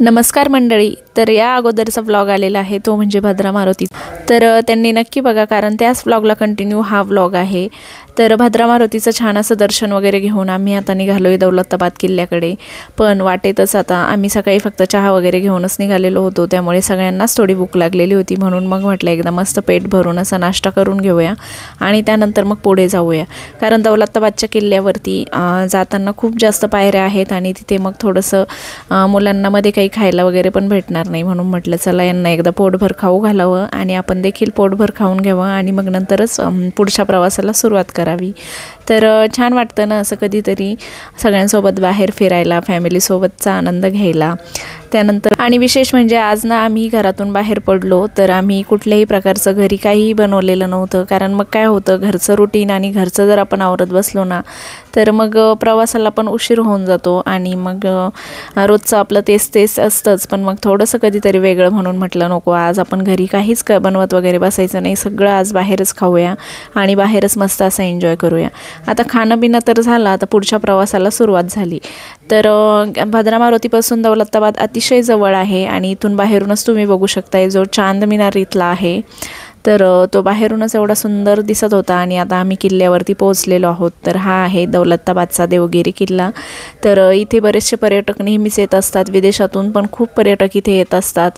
नमस्कार मंडळी. तर या अगोदरचा व्लॉग आलेला आहे तो म्हणजे भद्रा मारुती. तर त्यांनी नक्की बघा, कारण त्याच व्लॉगला कंटिन्यू हा व्लॉग आहे. तर भद्रा मारुतीचं छान असं दर्शन वगैरे घेऊन आम्ही आता निघालोय दौलताबाद किल्ल्याकडे. पण वाटेतच आता आम्ही सकाळी फक्त चहा वगैरे घेऊनच निघालेलो होतो, त्यामुळे सगळ्यांनाच थोडी भूक लागलेली होती. म्हणून मग म्हटलं एकदा मस्त पेट भरून असा नाश्ता करून घेऊया आणि त्यानंतर मग पुढे जाऊया. कारण दौलताबादच्या किल्ल्यावरती जाताना खूप जास्त पायऱ्या आहेत आणि तिथे मग थोडंसं मुलांना मध्ये काही खायला वगैरे पण भेटणार नाही. म्हणून म्हटलं चला यांना एकदा पोटभर खाऊ घालावं आणि आपण देखील पोटभर खाऊन घ्यावं आणि मग नंतरच पुढच्या प्रवासाला सुरुवात करावी. तर छान वाटतं ना असं कधीतरी सगळ्यांसोबत बाहेर फिरायला, फॅमिलीसोबतचा आनंद घ्यायला. त्यानंतर आणि विशेष म्हणजे आज ना आम्ही घरातून बाहेर पडलो तर आम्ही कुठल्याही प्रकारचं घरी काहीही बनवलेलं नव्हतं. कारण मग काय होतं, घरचं रुटीन आणि घरचं जर आपण आवरत बसलो ना तर मग प्रवासाला पण उशीर होऊन जातो आणि मग रोजचं आपलं तेच असतंच. पण मग थोडंसं कधीतरी वेगळं म्हणून म्हटलं नको, आज आपण घरी काहीच बनवत वगैरे बसायचं नाही, सगळं आज बाहेरच खाऊया आणि बाहेरच मस्त असं एन्जॉय करूया. आता खाणं पिणं तर झालं, आता पुढच्या प्रवासाला सुरुवात झाली. तर भद्रा मारुतीपासून दौलताबाद अतिशय जवळ आहे आणि इथून बाहेरूनच तुम्ही बघू शकताय जो चांद मिनार इथला आहे. तर तो बाहेरूनच एवढा सुंदर दिसत होता आणि आता आम्ही किल्ल्यावरती पोहोचलेलो आहोत. तर हा आहे दौलताबादचा देवगिरी किल्ला. तर इथे बरेचसे पर्यटक नेहमीच येत असतात, विदेशातून पण खूप पर्यटक इथे येत असतात.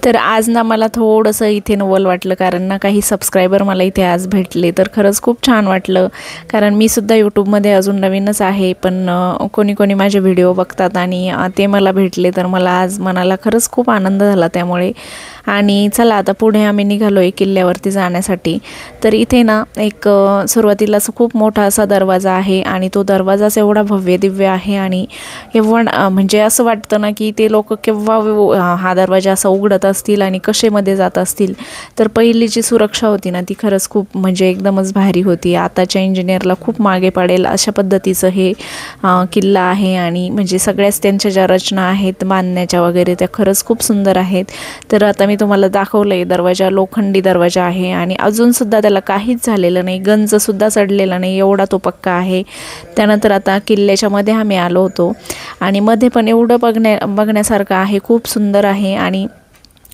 तर आज ना मला थोडंसं इथे नवल वाटलं, कारण ना काही सबस्क्रायबर मला इथे आज भेटले. तर खरंच खूप छान वाटलं, कारण मी सुद्धा यूट्यूबमध्ये अजून नवीनच आहे. पण कोणी कोणी माझे व्हिडिओ बघतात आणि ते मला भेटले, तर मला आज मनाला खरंच खूप आनंद झाला त्यामुळे. आणि चला आता पुढे आम्ही निघालो आहे किल्ल्यावरती जाण्यासाठी. तर इथे ना एक सुरुवातीलाच खूप मोठा असा दरवाजा आहे आणि तो दरवाजाच एवढा भव्य दिव्य आहे आणि एवढं म्हणजे असं वाटतं ना की ते लोक केव्हा हा दरवाजा असा उघडत असतील आणि कशेमध्ये जात असतील. तर पहिली जी सुरक्षा होती ना ती खरंच खूप म्हणजे एकदमच भारी होती. आताच्या इंजिनियरला खूप मागे पडेल अशा पद्धतीचं हे किल्ला आहे आणि म्हणजे सगळ्याच त्यांच्या ज्या रचना आहेत बांधण्याच्या वगैरे त्या खरंच खूप सुंदर आहेत. तर आता मी तुम्हाला दाखवलं आहे दरवाजा, लोखंडी दरवाजा आहे आणि अजूनसुद्धा त्याला काहीच झालेलं नाही, गंजसुद्धा चढलेला नाही, एवढा तो पक्का आहे. त्यानंतर आता किल्ल्याच्या मध्ये आम्ही आलो होतो आणि मध्ये पण एवढं बघण्यासारखं आहे, खूप सुंदर आहे. आणि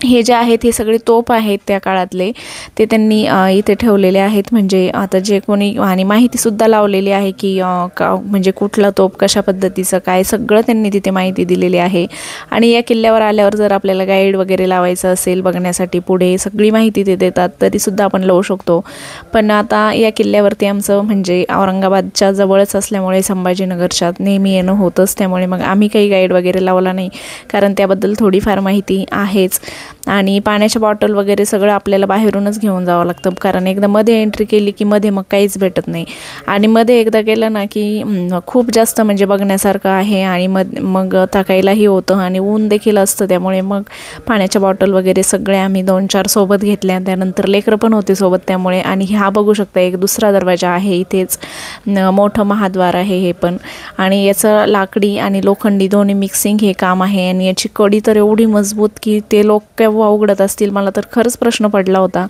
हे जे आहेत हे सगळे तोफ आहेत त्या काळातले, ते त्यांनी इथे ठेवलेले आहेत. म्हणजे आता जे कोणी आणि माहितीसुद्धा लावलेली आहे की म्हणजे कुठला तोफ कशा पद्धतीचं काय, सगळं त्यांनी तिथे माहिती दिलेली आहे. आणि या किल्ल्यावर आल्यावर जर आपल्याला गाईड वगैरे लावायचं असेल बघण्यासाठी पुढे सगळी माहिती ते देतात, तरीसुद्धा आपण लावू शकतो. पण आता या किल्ल्यावरती आमचं म्हणजे औरंगाबादच्या जवळच असल्यामुळे संभाजीनगरच्या नेहमी येणं होतंच, त्यामुळे मग आम्ही काही गाईड वगैरे लावला नाही, कारण त्याबद्दल थोडीफार माहिती आहेच. आणि पाण्याच्या बॉटल वगैरे सगळं आपल्याला बाहेरूनच घेऊन जावं लागतं, कारण एकदा मध्ये एंट्री केली की मध्ये मग काहीच भेटत नाही. आणि मध्ये एकदा गेलं ना की खूप जास्त म्हणजे बघण्यासारखं आहे आणि मग थकायलाही होतं आणि ऊन देखील असतं, त्यामुळे मग पाण्याच्या बॉटल वगैरे सगळे आम्ही 2-4 सोबत घेतल्या. त्यानंतर लेकरं पण होते सोबत त्यामुळे. आणि हा बघू शकता एक दुसरा दरवाजा आहे, इथेच मोठं महाद्वार आहे हे पण. आणि याचं लाकडी आणि लोखंडी दोन्ही मिक्सिंग हे काम आहे आणि याची कडी तर एवढी मजबूत की ते लोक केव्हा उघडत असतील. मला तर खरंच प्रश्न पडला होता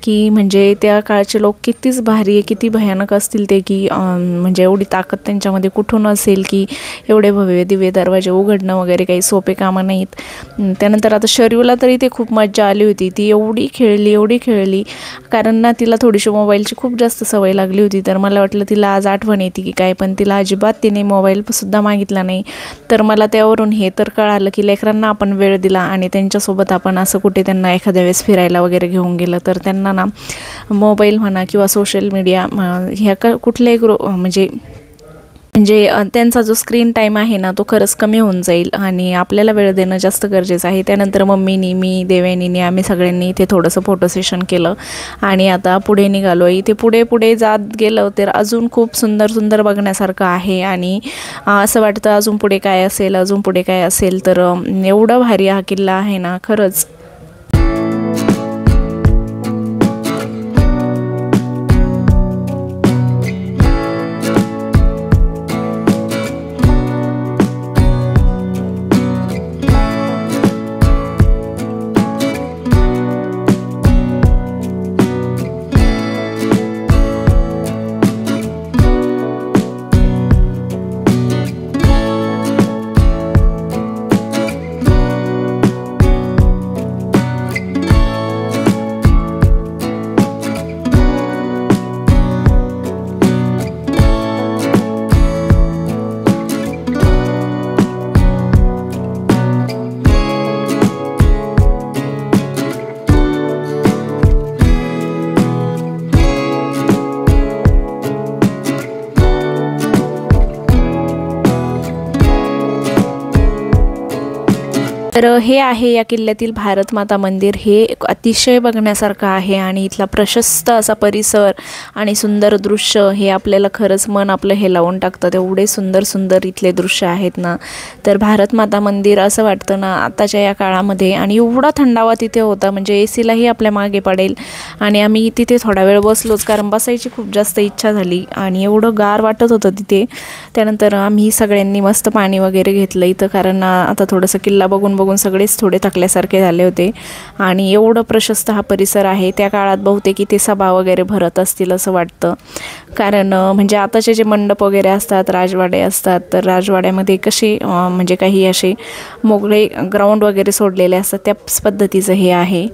की म्हणजे त्या काळचे लोक कितीच भारी आहे, किती भयानक असतील ते, की म्हणजे एवढी ताकद त्यांच्यामध्ये कुठून असेल की एवढे भव्य दिव्य दरवाजे उघडणं वगैरे काही सोपे कामं नाहीत. त्यानंतर आता शर्यूला तरी ते खूप मज्जा आली होती, ती एवढी खेळली, कारण ना तिला थोडीशी मोबाईलची खूप जास्त सवय लागली होती. तर मला वाटलं तिला आज आठवण येते की काय, पण तिला अजिबात तिने मोबाईलसुद्धा मागितला नाही. तर मला त्यावरून हे तर कळालं की लेकरांना आपण वेळ दिला आणि त्यांच्यासोबत आपण असं कुठे त्यांना एखाद्या वेळेस फिरायला वगैरे घेऊन गेलं तर त्यांना ना मोबाईल म्हणा किंवा सोशल मीडिया ह्या कुठल्याही म्हणजे त्यांचा जो स्क्रीन टाईम आहे ना तो खरंच कमी होऊन जाईल आणि आपल्याला वेळ देणं जास्त गरजेचं आहे. त्यानंतर मम्मीनी, मी, देवयानीने आम्ही सगळ्यांनी इथे थोडंसं फोटो सेशन केलं आणि आता पुढे निघालो. इथे पुढे जात गेलं तर अजून खूप सुंदर बघण्यासारखं आहे आणि असं वाटतं अजून पुढे काय असेल. तर एवढं भारी हा किल्ला आहे ना खरंच. तर हे आहे या किल्ल्यातील भारत माता मंदिर. हे अतिशय बघण्यासारखं आहे आणि इथला प्रशस्त असा परिसर आणि सुंदर दृश्य हे आपल्याला खरंच मन आपलं हे लावून टाकतं. एवढे सुंदर सुंदर इथले दृश्य आहेत ना. तर भारत माता मंदिर असं वाटतं ना आताच्या या काळामध्ये, आणि एवढा थंडावा तिथे होता म्हणजे एसीलाही आपल्या मागे पडेल. आणि आम्ही तिथे थोडा वेळ बसलोच कारण बसायची खूप जास्त इच्छा झाली आणि एवढं गार वाटत होतं तिथे. त्यानंतर आम्ही सगळ्यांनी मस्त पाणी वगैरे घेतलं इथं, कारण आता थोडंसं किल्ला बघून बघून सगळेच थोडे थकल्यासारखे झाले होते. आणि एवढं प्रशस्त हा परिसर आहे. त्या काळात बहुतेक इथे सभा वगैरे भरत असतील असं वाटतं, कारण म्हणजे आताचे जे मंडप वगैरे असतात, राजवाडे असतात, तर राजवाड्यामध्ये कसे म्हणजे काही असे मोकळे ग्राउंड वगैरे सोडलेले असतात त्याच पद्धतीचं हे आहे.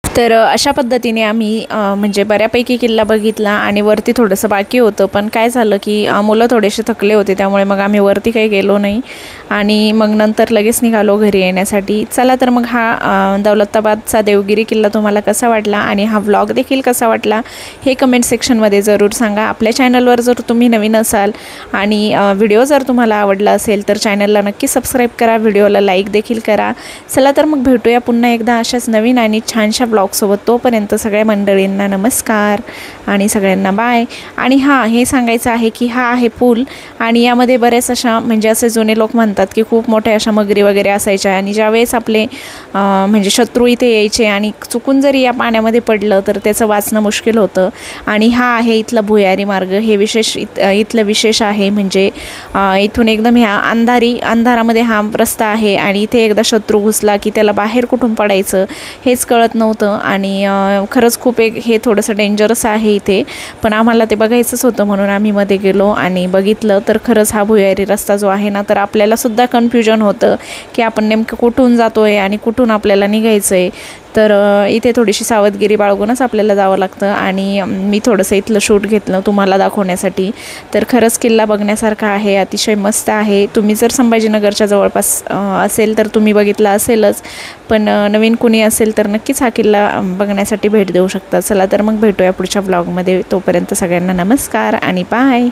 तर अशा पद्धतीने आम्ही म्हणजे बऱ्यापैकी किल्ला बघितला आणि वरती थोडंसं बाकी होतं. पण काय झालं की मुलं थोडेसे थकले होते, त्यामुळे मग आम्ही वरती काही गेलो नाही आणि मग नंतर लगेच निघालो घरी येण्यासाठी. चला तर मग हा दौलताबादचा देवगिरी किल्ला तुम्हाला कसा वाटला आणि हा व्लॉग देखील कसा वाटला हे कमेंट सेक्शनमध्ये जरूर सांगा. आपल्या चॅनलवर जर तुम्ही नवीन असाल आणि व्हिडिओ जर तुम्हाला आवडला असेल तर चॅनलला नक्की सबस्क्राईब करा, व्हिडिओला लाईक देखील करा. चला तर मग भेटूया पुन्हा एकदा अशाच नवीन आणि छानशा ब्लॉगसोबत. तोपर्यंत सगळ्या मंडळींना नमस्कार आणि सगळ्यांना बाय. आणि हां, हे सांगायचं आहे की हा आहे पूल आणि यामध्ये बरेच अशा म्हणजे असे जुने लोक म्हणतात की खूप मोठ्या अशा मगरी वगैरे असायच्या आणि ज्यावेळेस आपले म्हणजे शत्रू इथे यायचे आणि चुकून जरी या पाण्यामध्ये पडलं तर त्याचं वाचणं मुश्किल होतं. आणि हा आहे इथला भुयारी मार्ग. हे विशेष इथलं विशेष आहे म्हणजे इथून एकदम ह्या अंधारामध्ये हा रस्ता आहे आणि इथे एकदा शत्रू घुसला की त्याला बाहेर कुठून पडायचं हेच कळत नव्हतं. आणि खरंच खूप हे थोडंसं डेंजरस आहे इथे, पण आम्हाला ते बघायचंच होतं म्हणून आम्ही मध्ये गेलो आणि बघितलं. तर खरंच हा भुयारी रस्ता जो आहे ना, तर आपल्याला सुद्धा कन्फ्युजन होतं की आपण नेमकं कुठून जातो आहे आणि कुठून आपल्याला निघायचं आहे. तर इथे थोडीशी सावधगिरी बाळगूनच आपल्याला जावं लागतं आणि मी थोडंसं इथलं शूट घेतलं तुम्हाला दाखवण्यासाठी. तर खरंच किल्ला बघण्यासारखा आहे, अतिशय मस्त आहे. तुम्ही जर संभाजीनगरच्या जवळपास असेल तर तुम्ही बघितला असेलच, पण नवीन कुणी असेल तर नक्कीच हा किल्ला बघण्यासाठी भेट देऊ शकता. चला तर मग भेटूया पुढच्या ब्लॉगमध्ये. तोपर्यंत सगळ्यांना नमस्कार आणि बाय.